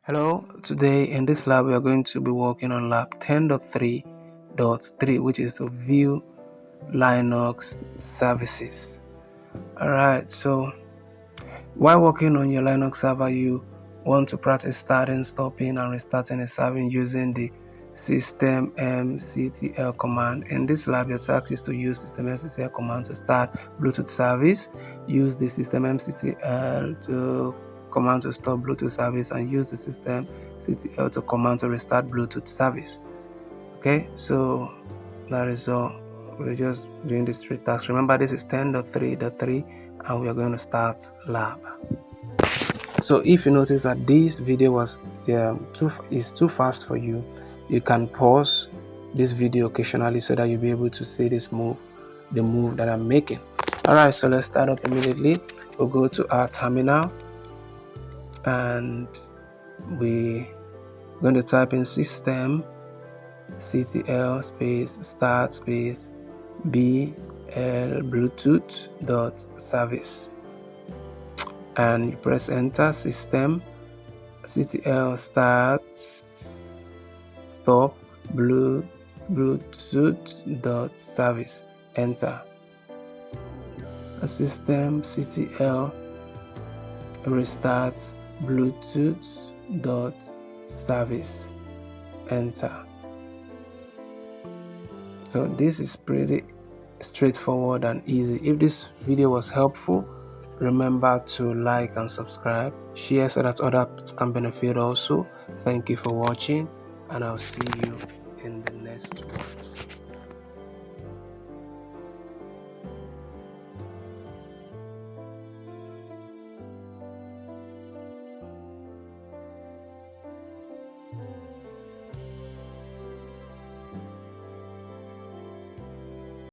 Hello, today in this lab we are going to be working on lab 10.3.3, which is to view Linux services. Alright, so while working on your Linux server, you want to practice starting, stopping and restarting a service using the systemmctl command. In this lab, your task is to use systemmctl command to start Bluetooth service, use the systemmctl command to stop Bluetooth service, and use the systemmctl to command to restart Bluetooth service. Okay, so that is all. We're just doing these three tasks. Remember, this is 10.3.3 and we are going to start lab. So if you notice that this video was too fast for you, you can pause this video occasionally so that you'll be able to see the move that I'm making. Alright, so let's start up immediately. We'll go to our terminal and we're going to type in systemmctl space start space bl bluetooth dot service, and you press enter. Systemmctl start stop bluetooth dot service, enter. Systemmctl restart bluetooth dot service, enter. So this is pretty straightforward and easy. If this video was helpful, remember to like and subscribe, share so that others can benefit also. Thank you for watching and I'll see you in the next one.